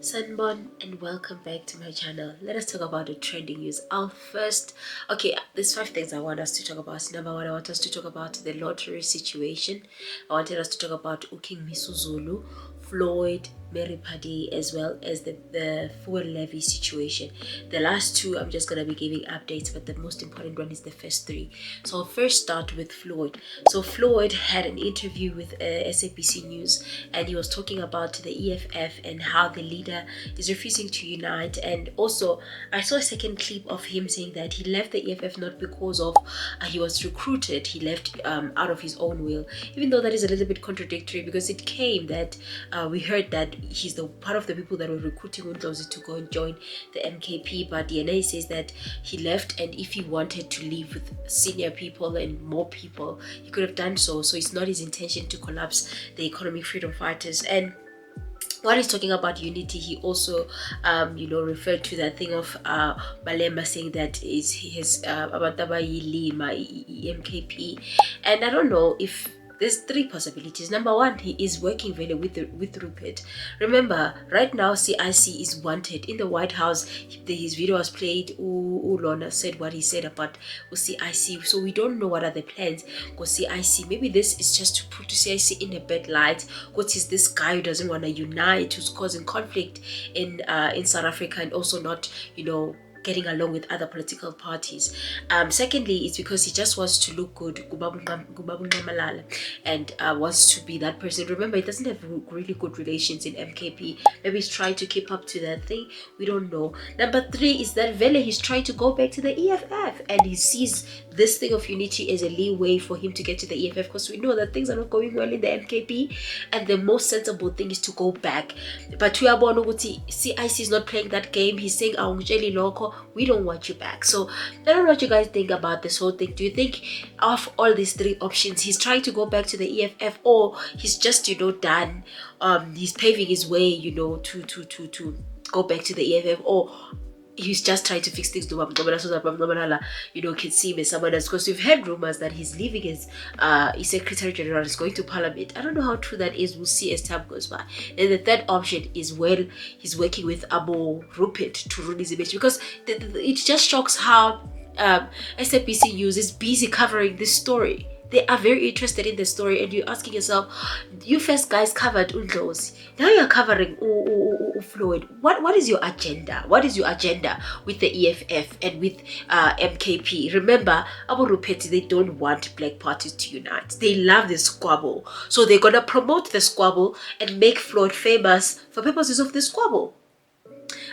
Sanbon, and welcome back to my channel. Let us talk about the trending news. There's 5 things I want us to talk about. Number one, I want us to talk about the lottery situation. I wanted us to talk about King Misuzulu, Floyd, Mary Phadi, as well as the fuel levy situation. The last two, I'm just going to be giving updates, but the most important one is the first three. So I'll first start with Floyd. So Floyd had an interview with SABC News, and he was talking about the EFF and how the leader is refusing to unite. And also, I saw a second clip of him saying that he left the EFF not because of he was recruited. He left out of his own will, even though that is a little bit contradictory, because it came that we heard that he's the part of the people that were recruiting Undlozi to go and join the MKP, but DNA says that he left, and if he wanted to leave with senior people and more people, he could have done so. So it's not his intention to collapse the economic freedom fighters. And while he's talking about unity, he also referred to that thing of Malema saying that is his about Lima MKP. And I don't know if there's 3 possibilities. Number one, he is working very with Rupert. Remember, right now CIC is wanted in the White House. His video was played. Lorna said what he said about CIC. So we don't know what are the plans for CIC. Maybe this is just to put CIC in a bad light. What is this guy who doesn't want to unite, who's causing conflict in South Africa, and also not getting along with other political parties. Secondly, it's because he just wants to look good, and wants to be that person. Remember, he doesn't have really good relations in MKP. Maybe he's trying to keep up to that thing. We don't know. Number 3 is that Vele, he's trying to go back to the EFF, and he sees this thing of unity as a leeway for him to get to the EFF, because we know that things are not going well in the MKP, and the most sensible thing is to go back. But CIC is not playing that game. He's saying, loco, we don't want you back. So I don't know what you guys think about this whole thing. Do you think of all these 3 options, he's trying to go back to the EFF, or he's just done, he's paving his way to go back to the EFF, or he's just trying to fix things so that can see him as someone else? Because we've heard rumors that he's leaving as his Secretary General, is going to Parliament. I don't know how true that is. We'll see as time goes by. Then the third option is, well, he's working with Abo Rupert to rule his image, because it just shocks how SABC News is busy covering this story. They are very interested in the story, and you're asking yourself, you first guys covered Undlozi, now you're covering Floyd. What is your agenda? What is your agenda with the EFF and with MKP? Remember, Abu Rupert, they don't want black parties to unite. They love the squabble, so they're gonna promote the squabble and make Floyd famous for purposes of the squabble.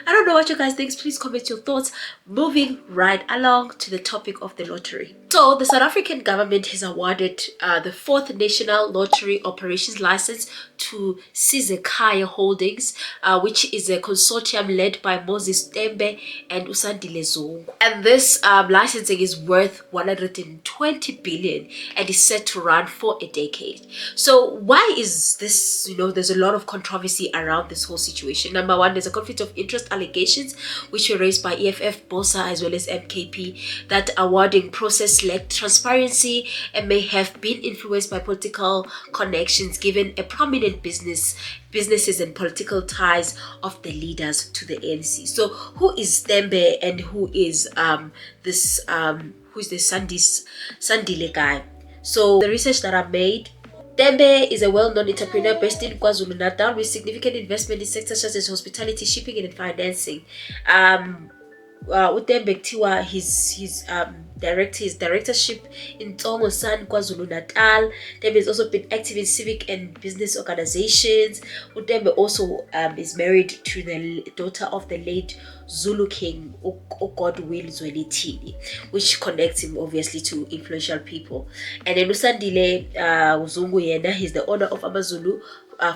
I don't know what you guys think. Please comment your thoughts. Moving right along to the topic of the lottery. So the South African government has awarded the 4th National Lottery Operations License to Sabc Holdings, which is a consortium led by Moses Tembe and Usandile Zungu. And this licensing is worth 120 billion and is set to run for a decade. So why is this, there's a lot of controversy around this whole situation. Number one, there's a conflict of interest allegations which were raised by EFF, BOSA, as well as MKP, that awarding process lacked transparency and may have been influenced by political connections, given a prominent businesses and political ties of the leaders to the ANC. So who is Tembe and who is this Sandile guy? So the research that I made, Tembe is a well-known entrepreneur based in KwaZulu-Natal with significant investment in sectors such as hospitality, shipping, and financing. Utembe Ktiwa, his directorship in Tongo San, KwaZulu-Natal. Tembe has also been active in civic and business organizations. Utembe also is married to the daughter of the late Zulu King Godwill Zwelithini, which connects him obviously to influential people. And then Usandile Zungu Yena, he's the owner of AmaZulu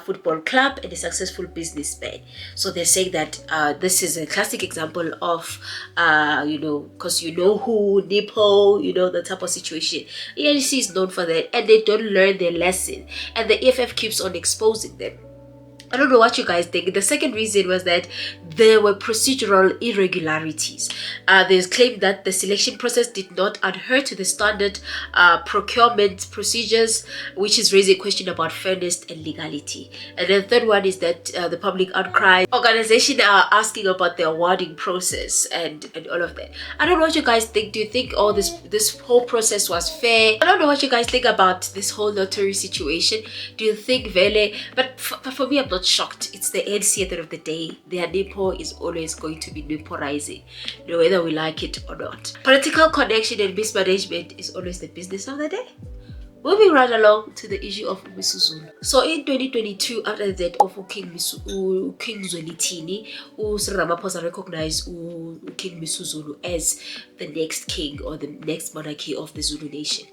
football club and a successful businessman. So they're saying that this is a classic example of because who Nipo, the type of situation. ENC is known for that, and they don't learn their lesson, and the EFF keeps on exposing them. I don't know what you guys think. The second reason was that there were procedural irregularities. There's claim that the selection process did not adhere to the standard procurement procedures, which is raising a question about fairness and legality. And then the third one is that the public outcry. Organizations are asking about the awarding process and all of that. I don't know what you guys think. Do you think this whole process was fair? I don't know what you guys think about this whole lottery situation. Do you think Vele? But for me, I'm not shocked. It's the ANC at the end of the day. Their Nepo is always going to be Neporizing, whether we like it or not. Political connection and mismanagement is always the business of the day. Moving right along to the issue of Misuzulu. So in 2022, after the death of King Zwelithini, Cyril Ramaphosa recognized King Misuzulu as the next king or the next monarchy of the Zulu nation.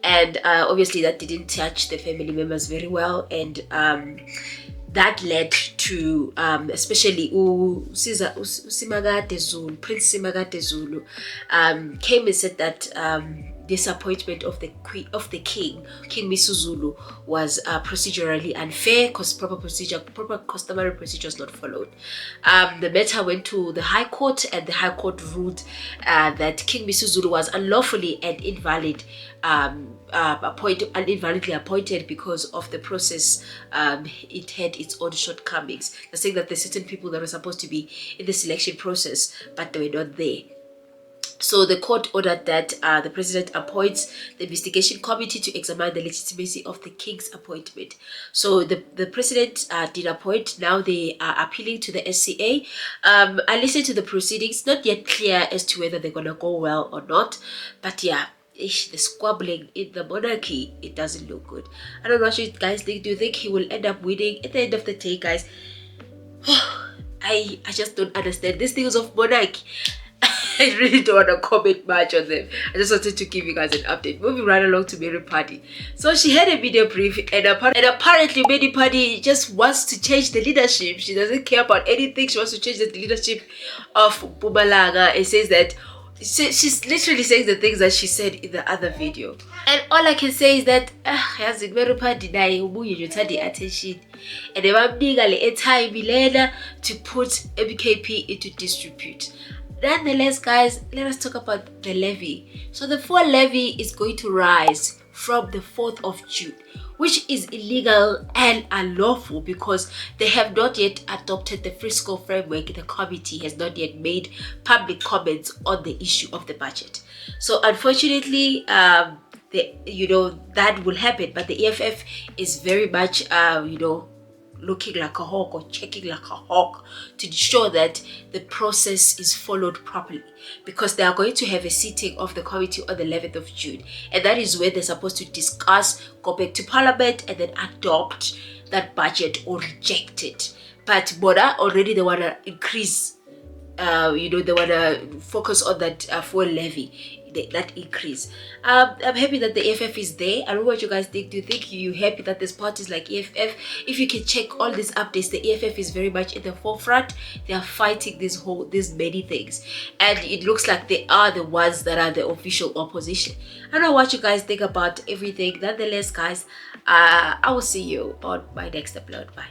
And obviously that didn't touch the family members very well, and that led to especially Prince Simagate Zulu came and said that disappointment of the king Misuzulu was procedurally unfair because proper customary procedures not followed. The matter went to the High Court, and the High Court ruled that King Misuzulu was unlawfully and invalidly appointed because of the process. It had its own shortcomings. They're saying that there's certain people that were supposed to be in the selection process, but they were not there. So the court ordered that the president appoints the investigation committee to examine the legitimacy of the king's appointment. So the president did appoint. Now they are appealing to the SCA. I listened to the proceedings. Not yet clear as to whether they're going to go well or not. But yeah, the squabbling in the monarchy, it doesn't look good. I don't know what you guys think. Do you think he will end up winning? At the end of the day, guys, I just don't understand these things of monarchy. I really don't want to comment much on them. I just wanted to give you guys an update. Moving right along to Mary Phadi. So she had a video brief, and apparently Mary Phadi just wants to change the leadership. She doesn't care about anything. She wants to change the leadership of Mpumalanga. It says that she's literally saying the things that she said in the other video. And all I can say is that Mary Phadi naye attention, and a time to put MKP into disrepute. Nonetheless, guys, let us talk about the levy. So the fuel levy is going to rise from the 4th of June, which is illegal and unlawful because they have not yet adopted the fiscal framework. The committee has not yet made public comments on the issue of the budget. So unfortunately, that will happen. But the EFF is very much, looking like a hawk or checking like a hawk to ensure that the process is followed properly, because they are going to have a sitting of the committee on the 11th of June, and that is where they're supposed to discuss, go back to parliament, and then adopt that budget or reject it. But Boda already they want to increase, they want to focus on that fuel levy, that increase. I'm happy that the EFF is there. I don't know what you guys think. Do you think you're happy that there's parties like EFF? If you can check all these updates, the EFF is very much in the forefront. They are fighting these many things, and it looks like they are the ones that are the official opposition. I don't know what you guys think about everything. Nonetheless, guys, I will see you on my next upload. Bye.